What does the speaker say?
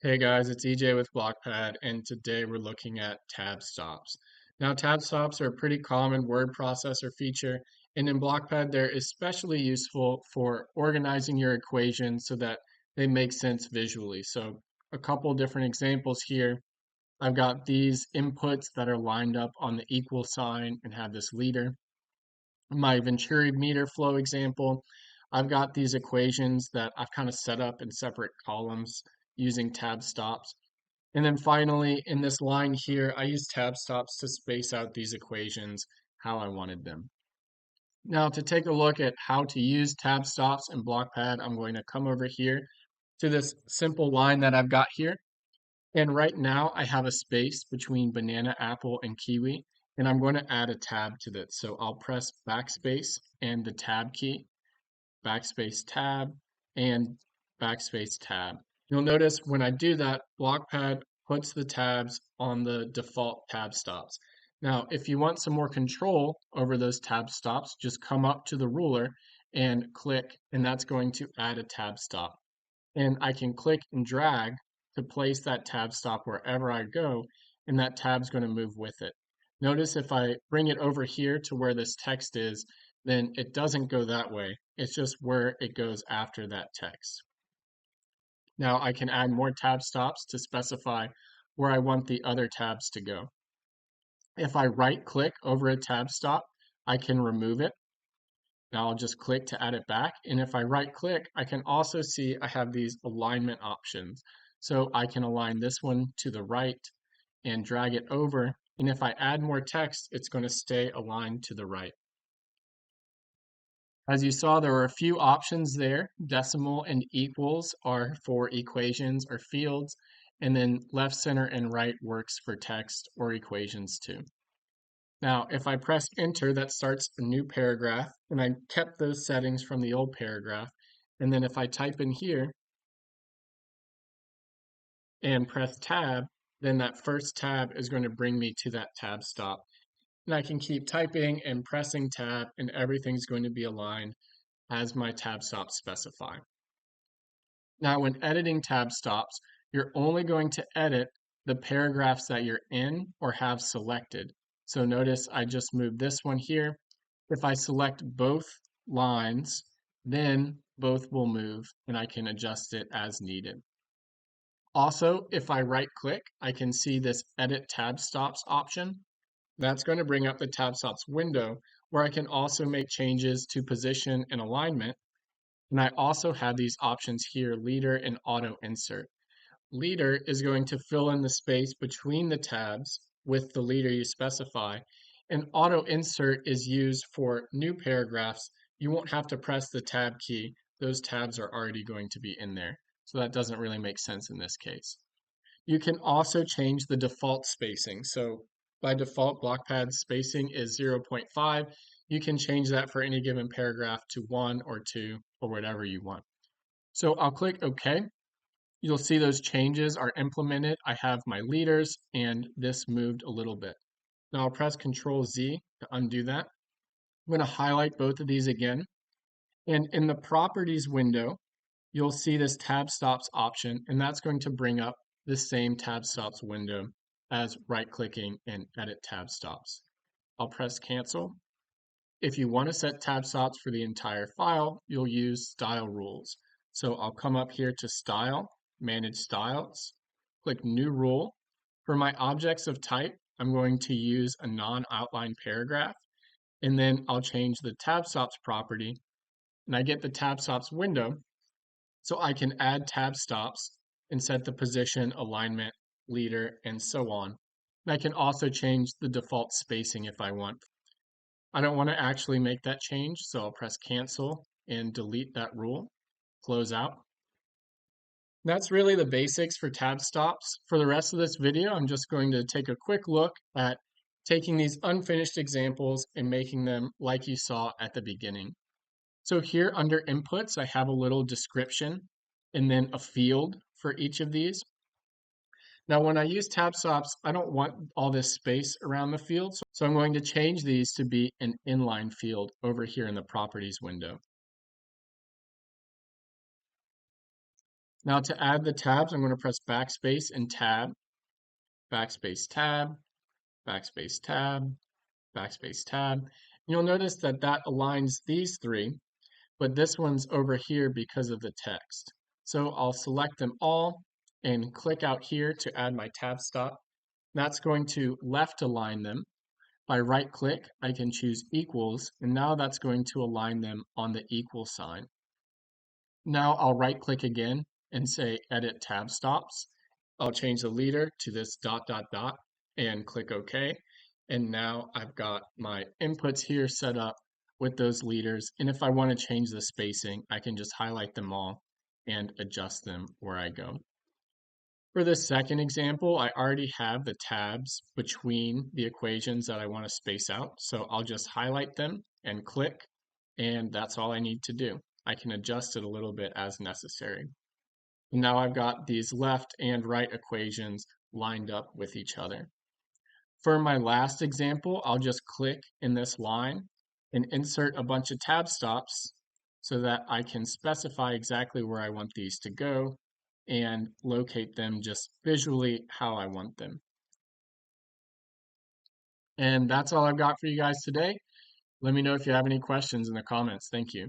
Hey guys, it's EJ with Blockpad, and today we're looking at tab stops. Now, tab stops are a pretty common word processor feature, and in Blockpad, they're especially useful for organizing your equations so that they make sense visually. So, a couple different examples here. I've got these inputs that are lined up on the equal sign and have this leader. My Venturi meter flow example, I've got these equations that I've kind of set up in separate columns using tab stops. And then finally, in this line here, I use tab stops to space out these equations how I wanted them. Now, to take a look at how to use tab stops in Blockpad, I'm going to come over here to this simple line that I've got here. And right now, I have a space between banana, apple, and kiwi, and I'm going to add a tab to this. So I'll press backspace and the tab key, backspace tab, and backspace tab. You'll notice when I do that, Blockpad puts the tabs on the default tab stops. Now, if you want some more control over those tab stops, just come up to the ruler and click, and that's going to add a tab stop. And I can click and drag to place that tab stop wherever I go, and that tab's going to move with it. Notice if I bring it over here to where this text is, then it doesn't go that way. It's just where it goes after that text. Now I can add more tab stops to specify where I want the other tabs to go. If I right click over a tab stop, I can remove it. Now I'll just click to add it back. And if I right click, I can also see I have these alignment options. So I can align this one to the right and drag it over. And if I add more text, it's going to stay aligned to the right. As you saw, there were a few options there. Decimal and equals are for equations or fields, and then left, center, and right works for text or equations too. Now, if I press enter, that starts a new paragraph, and I kept those settings from the old paragraph. And then if I type in here and press tab, then that first tab is going to bring me to that tab stop. And I can keep typing and pressing tab, and everything's going to be aligned as my tab stops specify. Now, when editing tab stops, you're only going to edit the paragraphs that you're in or have selected. So notice I just moved this one here. If I select both lines, then both will move and I can adjust it as needed. Also, if I right click, I can see this edit tab stops option. That's going to bring up the tab stops window where I can also make changes to position and alignment. And I also have these options here, leader and auto insert. Leader is going to fill in the space between the tabs with the leader you specify. And auto insert is used for new paragraphs. You won't have to press the tab key. Those tabs are already going to be in there. So that doesn't really make sense in this case. You can also change the default spacing. So by default, Blockpad spacing is 0.5. You can change that for any given paragraph to 1 or 2 or whatever you want. So I'll click OK. You'll see those changes are implemented. I have my leaders and this moved a little bit. Now I'll press Control Z to undo that. I'm going to highlight both of these again. And in the Properties window, you'll see this Tab Stops option, and that's going to bring up the same Tab Stops window as right-clicking and Edit Tab Stops. I'll press Cancel. If you want to set tab stops for the entire file, you'll use Style Rules. So I'll come up here to Style, Manage Styles, click New Rule. For my objects of type, I'm going to use a non-outline paragraph, and then I'll change the tab stops property, and I get the tab stops window, so I can add tab stops and set the position, alignment, leader, and so on. And I can also change the default spacing if I want. I don't want to actually make that change, so I'll press cancel and delete that rule, close out. That's really the basics for tab stops. For the rest of this video, I'm just going to take a quick look at taking these unfinished examples and making them like you saw at the beginning. So here under inputs, I have a little description and then a field for each of these. Now, when I use tab stops, I don't want all this space around the field, so I'm going to change these to be an inline field over here in the properties window. Now to add the tabs, I'm going to press backspace and tab, backspace tab, backspace tab, backspace tab. You'll notice that that aligns these three, but this one's over here because of the text. So I'll select them all and click out here to add my tab stop. That's going to left align them. By right click, I can choose equals, and now that's going to align them on the equal sign. Now I'll right click again and say edit tab stops. I'll change the leader to this dot dot dot and click OK. And now I've got my inputs here set up with those leaders. And if I want to change the spacing, I can just highlight them all and adjust them where I go. For this second example, I already have the tabs between the equations that I want to space out. So I'll just highlight them and click, and that's all I need to do. I can adjust it a little bit as necessary. Now I've got these left and right equations lined up with each other. For my last example, I'll just click in this line and insert a bunch of tab stops so that I can specify exactly where I want these to go and locate them just visually how I want them. And that's all I've got for you guys today. Let me know if you have any questions in the comments. Thank you.